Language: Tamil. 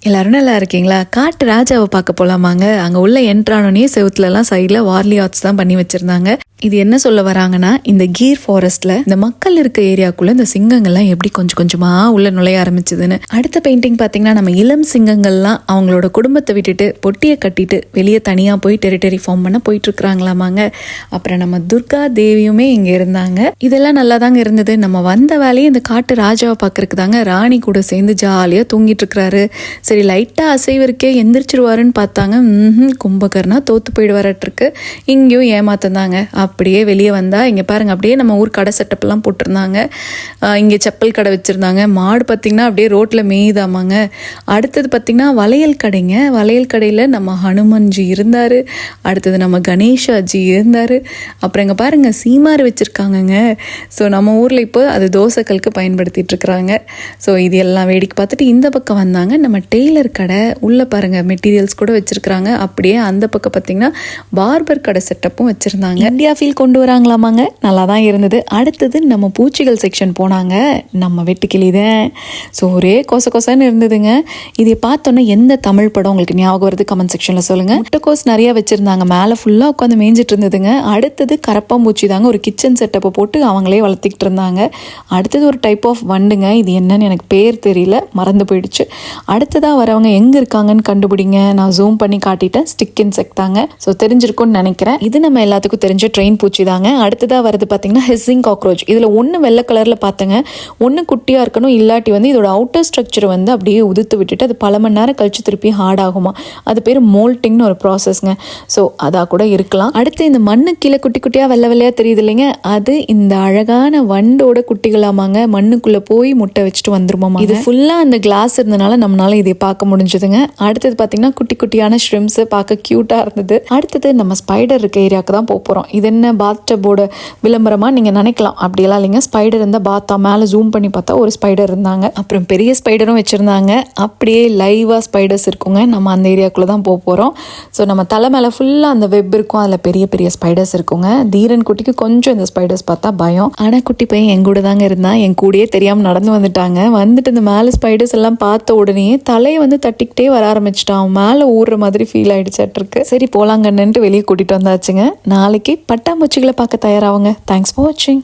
எல்லாரும் நல்லா இருக்கீங்களா? காட்டு ராஜாவை பார்க்க போலாமாங்க? அங்கே உள்ள என்ட்ரானோனே செவுத்துலலாம் சைடில் வார்லி ஆர்ட்ஸ் தான் பண்ணி வச்சுருந்தாங்க. இது என்ன சொல்ல வராங்கன்னா, இந்த கீர் ஃபாரஸ்ட்டில் இந்த மக்கள் இருக்க ஏரியாக்குள்ளே இந்த சிங்கங்கள்லாம் எப்படி கொஞ்சம் கொஞ்சமாக உள்ளே நுழைய ஆரம்பிச்சதுன்னு. அடுத்த பெயிண்டிங் பார்த்தீங்கன்னா, நம்ம இளம் சிங்கங்கள்லாம் அவங்களோட குடும்பத்தை விட்டுட்டு பொட்டியை கட்டிட்டு வெளியே தனியாக போய் டெரிட்டரி ஃபார்ம் பண்ண போயிட்டுருக்குறாங்களாமாங்க. அப்புறம் நம்ம துர்கா தேவியுமே இங்கே இருந்தாங்க. இதெல்லாம் நல்லா தாங்க இருந்தது. நம்ம வந்த வேலையை இந்த காட்டு ராஜாவை பார்க்கறதுக்கு தாங்க. ராணி கூட சேர்ந்து ஜாலியாக தூங்கிட்டு இருக்கிறாரு. சரி லைட்டாக அசைவு இருக்கே, எந்திரிச்சிருவாருன்னு பார்த்தாங்க. கும்பகர்ணா தோற்று போயிடுவாரட்டிருக்கு. இங்கேயும் ஏமாத்தந்தாங்க. அப்படியே வெளியே வந்தால் இங்கே பாருங்கள், அப்படியே நம்ம ஊர் கடை செட்டப்லாம் போட்டிருந்தாங்க. இங்கே செப்பல் கடை வச்சுருந்தாங்க. மாடு பார்த்திங்கன்னா அப்படியே ரோட்டில் மேய்தாமாங்க. அடுத்தது பார்த்திங்கன்னா வளையல் கடைங்க. வளையல் கடையில் நம்ம ஹனுமன்ஜி இருந்தார். அடுத்தது நம்ம கணேஷாஜி இருந்தார். அப்புறம் இங்கே பாருங்கள் சீமாறு வச்சுருக்காங்கங்க. ஸோ நம்ம ஊரில் இப்போ அது தோசைக்கலுக்கு பயன்படுத்திகிட்ருக்குறாங்க. ஸோ இது எல்லாம் வேடிக்கை பார்த்துட்டு இந்த பக்கம் வந்தாங்க. நம்ம டெய்லர் கடை உள்ளே பாருங்கள் மெட்டீரியல்ஸ் கூட வச்சுருக்குறாங்க. அப்படியே அந்த பக்கம் பார்த்திங்கன்னா பார்பர் கடை செட்டப்பும் வச்சுருந்தாங்க. இந்தியா ஃபீல் கொண்டு வராங்களாமாங்க. நல்லா தான் இருந்தது. அடுத்தது நம்ம பூச்சிகள் செக்ஷன் போனாங்க. நம்ம வெட்டுக்கிளி தான். ஸோ ஒரே கொசன்னு இருந்ததுங்க. இதை பார்த்தோன்னா எந்த தமிழ் படம் உங்களுக்கு ஞாபகம் வருது கமெண்ட் செக்ஷனில் சொல்லுங்கள். முட்டைக்கோஸ் நிறையா வச்சுருந்தாங்க. மேலே ஃபுல்லாக உட்காந்து மேய்ஞ்சிட்டு இருந்ததுங்க. அடுத்தது கரப்பாம்பூச்சி தாங்க. ஒரு கிச்சன் செட்டப்பை போட்டு அவங்களே வளர்த்திக்கிட்டு இருந்தாங்க. அடுத்தது ஒரு டைப் ஆஃப் வண்டுங்க. இது என்னன்னு எனக்கு பேர் தெரியல, மறந்து போயிடுச்சு. அடுத்ததாக வரவங்க எங்கே இருக்காங்கன்னு கண்டுபிடிங்க. நான் ஜூம் பண்ணி காட்டிட்டேன். ஸ்டிக் இன்செக்ட் தாங்க. ஸோ தெரிஞ்சிருக்கும்னு நினைக்கிறேன். இது நம்ம எல்லாத்துக்கும் தெரிஞ்ச ட்ரெயின் பூச்சி தாங்க. அடுத்ததாக வருது பார்த்தீங்கன்னா ஹிஸ்ஸிங் காக்ரோச். இதில் ஒன்று வெள்ளை கலரில் பார்த்தேங்க. ஒன்று குட்டியாக இருக்கணும், இல்லாட்டி வந்து இதோட அவுட்டர் ஸ்ட்ரக்சரை வந்து அப்படியே உதுத்து விட்டுட்டு அது பல மணி நேரம் கழிச்சு திருப்பி ஹார்ட் ஆகுமா. அது பேர் மோல்ட்டிங்னு ஒரு ப்ராசஸ்ங்க. ஸோ அதாக கூட இருக்கலாம். அடுத்து இந்த மண்ணு கீழே குட்டி குட்டியாக வெள்ளை வெள்ளையாக தெரியுது இல்லைங்க, அது இந்த அழகான வண்டோட குட்டிகளாமாங்க. மண்ணுக்குள்ளே போய் முட்டை வச்சுட்டு வந்துருமாமா. இது ஃபுல்லாக அந்த கிளாஸ் இருந்தனால நம்மளால இதை பார்க்க முடிஞ்சதுங்க. அடுத்தது பார்த்தீங்கன்னா குட்டி குட்டியான ஷ்ரிம்ஸ் பார்க்க க்யூட்டாக இருந்தது. அடுத்தது நம்ம ஸ்பைடர் இருக்க ஏரியாவுக்கு தான் போகிறோம். இது என்ன பாத்டப்போட விளம்பரமாக நீங்கள் நினைக்கலாம். அப்படியெல்லாம் இல்லைங்க. ஸ்பைடர் இருந்தால் பார்த்தா மேலே ஜூம் பண்ணி பார்த்தா ஒரு ஸ்பைடர் இருந்தாங்க. அப்புறம் பெரிய ஸ்பைடரும் வச்சுருந்தாங்க. அப்படியே லைவாக ஸ்பைடர்ஸ் இருக்குங்க. நம்ம அந்த ஏரியாக்குள்ளே தான் போகிறோம். ஸோ நம்ம தலை மேலே ஃபுல்லாக அந்த வெப் இருக்கும். அதில் பெரிய பெரிய ஸ்பைடர்ஸ் இருக்குங்க. தீரன் குட்டிக்கு கொஞ்சம் இந்த ஸ்பைடர்ஸ் பார்த்தா பயம். ஆனால் குட்டி பையன் என் கூட தாங்க இருந்தான். என் கூடயே தெரியாமல் நடந்து வந்துட்டாங்க. வந்துட்டு இந்த மேலே ஸ்பைடர்ஸ் எல்லாம் பார்த்த உடனே தலையை வந்து தட்டிக்கிட்டே வர ஆரம்பிச்சிட்டான். மேலே ஊறுற மாதிரி ஃபீல் ஆகிடுச்சாட்டிருக்கு. சரி போலாங்கன்னுட்டு வெளியே கூட்டிகிட்டு வந்தாச்சுங்க. நாளைக்கு பட்டாம்பூச்சிகளை பார்க்க தயாராகுங்க. தேங்க்ஸ் ஃபார் வாட்சிங்.